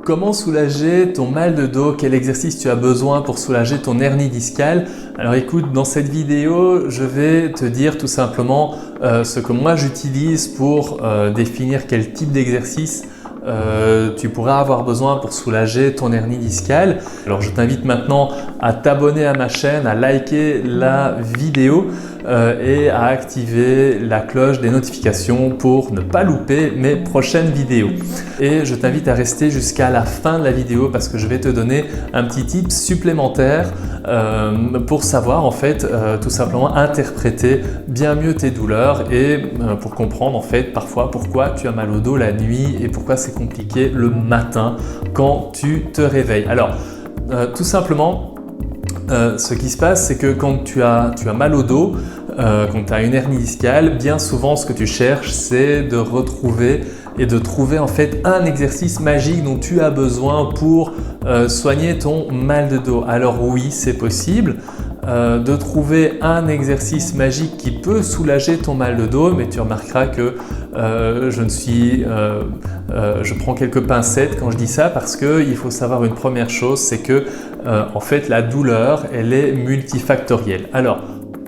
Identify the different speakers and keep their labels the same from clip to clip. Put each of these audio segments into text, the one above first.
Speaker 1: Comment soulager ton mal de dos? Quel exercice tu as besoin pour soulager ton hernie discale? Alors écoute, dans cette vidéo, je vais te dire tout simplement ce que moi j'utilise pour définir quel type d'exercice tu pourras avoir besoin pour soulager ton hernie discale. Alors je t'invite maintenant à t'abonner à ma chaîne, à liker la vidéo et à activer la cloche des notifications pour ne pas louper mes prochaines vidéos. Et je t'invite à rester jusqu'à la fin de la vidéo parce que je vais te donner un petit tip supplémentaire pour savoir en fait tout simplement interpréter bien mieux tes douleurs et pour comprendre en fait parfois pourquoi tu as mal au dos la nuit et pourquoi c'est compliqué le matin quand tu te réveilles. Alors tout simplement ce qui se passe, c'est que quand tu as mal au dos, quand tu as une hernie discale, bien souvent ce que tu cherches, c'est de retrouver et de trouver en fait un exercice magique dont tu as besoin pour soigner ton mal de dos. Alors oui, c'est possible de trouver un exercice magique qui peut soulager ton mal de dos, mais tu remarqueras que je prends quelques pincettes quand je dis ça parce qu'il faut savoir une première chose, c'est que en fait la douleur elle est multifactorielle. Alors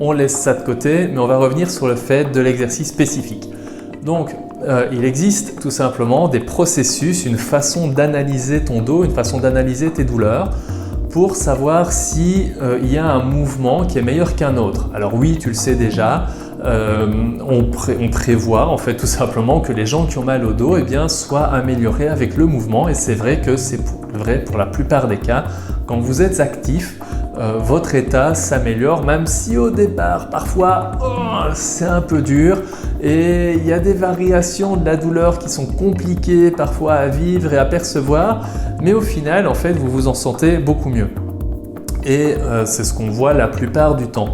Speaker 1: on laisse ça de côté, mais on va revenir sur le fait de l'exercice spécifique. Donc il existe tout simplement des processus, une façon d'analyser ton dos, une façon d'analyser tes douleurs pour savoir si il y a un mouvement qui est meilleur qu'un autre. Alors oui, tu le sais déjà, on prévoit en fait tout simplement que les gens qui ont mal au dos soient améliorés avec le mouvement et c'est vrai que c'est vrai pour la plupart des cas. Quand vous êtes actif, votre état s'améliore même si au départ parfois c'est un peu dur et il y a des variations de la douleur qui sont compliquées parfois à vivre et à percevoir, mais au final en fait vous vous en sentez beaucoup mieux et c'est ce qu'on voit la plupart du temps.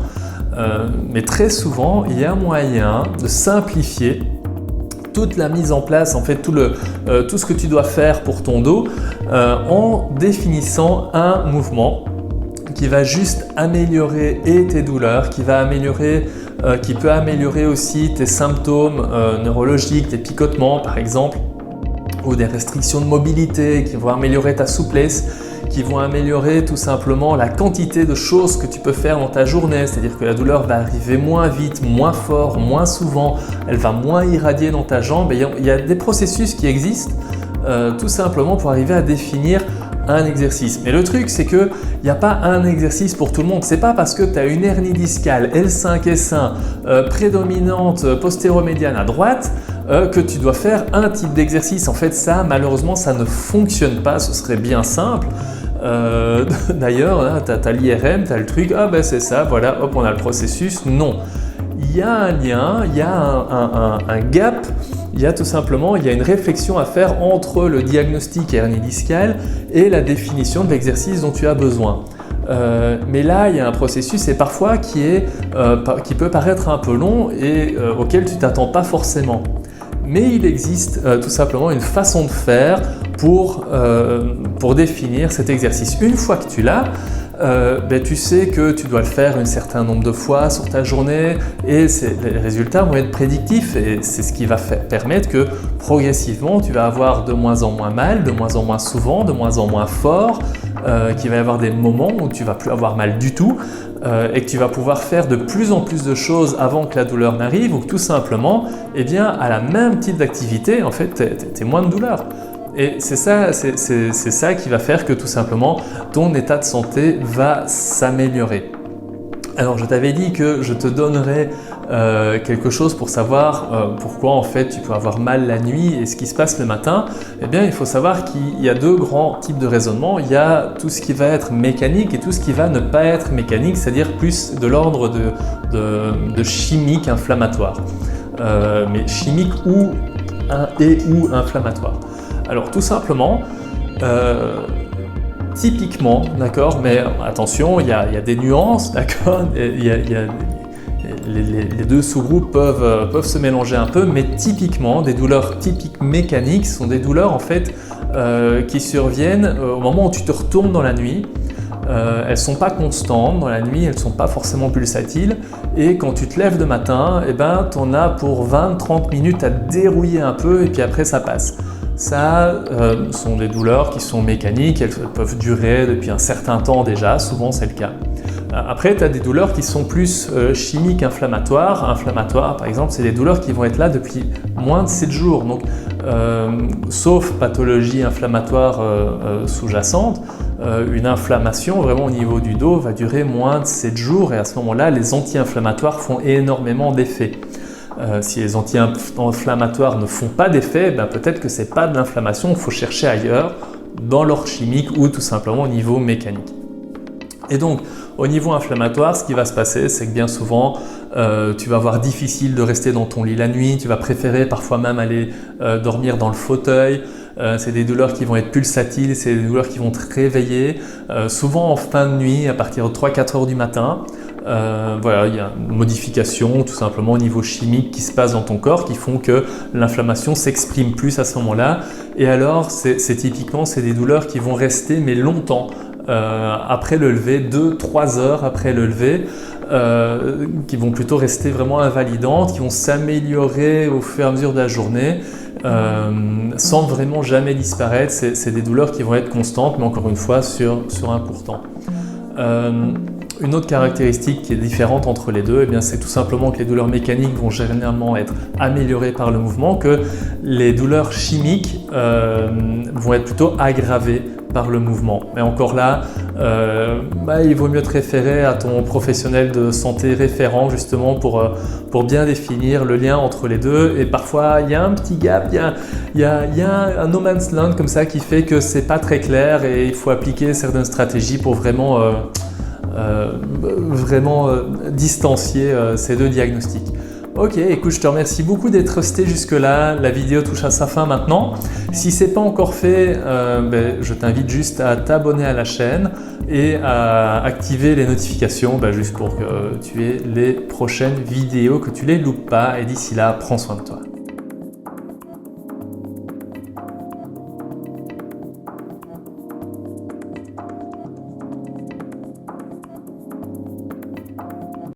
Speaker 1: Mais très souvent il y a un moyen de simplifier toute la mise en place, en fait tout ce que tu dois faire pour ton dos en définissant un mouvement qui va juste améliorer tes douleurs, qui peut améliorer aussi tes symptômes neurologiques, tes picotements par exemple, ou des restrictions de mobilité, qui vont améliorer ta souplesse, qui vont améliorer tout simplement la quantité de choses que tu peux faire dans ta journée, c'est-à-dire que la douleur va arriver moins vite, moins fort, moins souvent, elle va moins irradier dans ta jambe. Et il y a des processus qui existent tout simplement pour arriver à définir un exercice. Mais le truc, c'est qu'il n'y a pas un exercice pour tout le monde. C'est pas parce que tu as une hernie discale L5-S1 prédominante postéromédiane à droite que tu dois faire un type d'exercice. En fait, ça, malheureusement, ça ne fonctionne pas. Ce serait bien simple. D'ailleurs, tu as l'IRM, tu as le truc, c'est ça, voilà, hop, on a le processus. Non. Il y a un lien, il y a un gap, il y a une réflexion à faire entre le diagnostic hernie discale et la définition de l'exercice dont tu as besoin. Mais là, il y a un processus et parfois qui peut paraître un peu long et auquel tu ne t'attends pas forcément. Mais il existe tout simplement une façon de faire pour définir cet exercice. Une fois que tu l'as, tu sais que tu dois le faire un certain nombre de fois sur ta journée et les résultats vont être prédictifs et c'est ce qui va permettre que progressivement tu vas avoir de moins en moins mal, de moins en moins souvent, de moins en moins fort, qu'il va y avoir des moments où tu vas plus avoir mal du tout et que tu vas pouvoir faire de plus en plus de choses avant que la douleur n'arrive ou que tout simplement à la même type d'activité en fait tu aies moins de douleur. Et c'est ça qui va faire que tout simplement ton état de santé va s'améliorer. Alors je t'avais dit que je te donnerais quelque chose pour savoir pourquoi en fait tu peux avoir mal la nuit et ce qui se passe le matin. Il faut savoir qu'il y a deux grands types de raisonnement. Il y a tout ce qui va être mécanique et tout ce qui va ne pas être mécanique, c'est-à-dire plus de l'ordre de chimique inflammatoire. Mais chimique ou inflammatoire. Alors tout simplement, typiquement, d'accord, mais attention, il y a des nuances, d'accord, les deux sous-groupes peuvent se mélanger un peu, mais typiquement, des douleurs typiques mécaniques sont des douleurs en fait qui surviennent au moment où tu te retournes dans la nuit. Elles ne sont pas constantes dans la nuit, elles ne sont pas forcément pulsatiles et quand tu te lèves le matin, tu en as pour 20-30 minutes à te dérouiller un peu et puis après ça passe. ça sont des douleurs qui sont mécaniques, elles peuvent durer depuis un certain temps déjà, souvent c'est le cas. Après, tu as des douleurs qui sont plus chimiques inflammatoires. Inflammatoires, par exemple, c'est des douleurs qui vont être là depuis moins de 7 jours. Donc, sauf pathologie inflammatoire sous-jacente, une inflammation vraiment au niveau du dos va durer moins de 7 jours et à ce moment-là, les anti-inflammatoires font énormément d'effet. Si les anti-inflammatoires ne font pas d'effet, ben peut-être que ce n'est pas de l'inflammation, il faut chercher ailleurs, dans l'ordre chimique ou tout simplement au niveau mécanique. Et donc, au niveau inflammatoire, ce qui va se passer, c'est que bien souvent, tu vas avoir difficile de rester dans ton lit la nuit, tu vas préférer parfois même aller dormir dans le fauteuil. C'est des douleurs qui vont être pulsatiles, c'est des douleurs qui vont te réveiller, souvent en fin de nuit, à partir de 3-4 heures du matin. Voilà, il y a une modification tout simplement au niveau chimique qui se passe dans ton corps qui font que l'inflammation s'exprime plus à ce moment-là. Et alors, c'est typiquement des douleurs qui vont rester mais longtemps. Après le lever, 2-3 heures après le lever, qui vont plutôt rester vraiment invalidantes, qui vont s'améliorer au fur et à mesure de la journée, sans vraiment jamais disparaître. C'est des douleurs qui vont être constantes, mais encore une fois sur un court temps. Une autre caractéristique qui est différente entre les deux, c'est tout simplement que les douleurs mécaniques vont généralement être améliorées par le mouvement, que les douleurs chimiques vont être plutôt aggravées par le mouvement. Mais encore là, il vaut mieux te référer à ton professionnel de santé référent justement pour bien définir le lien entre les deux. Et parfois, il y a un petit gap, il y a un no man's land comme ça qui fait que c'est pas très clair et il faut appliquer certaines stratégies pour vraiment distancier ces deux diagnostics. Ok, écoute, je te remercie beaucoup d'être resté jusque-là. La vidéo touche à sa fin maintenant. Si ce n'est pas encore fait, je t'invite juste à t'abonner à la chaîne et à activer les notifications juste pour que tu aies les prochaines vidéos, que tu ne les loupes pas. Et d'ici là, prends soin de toi.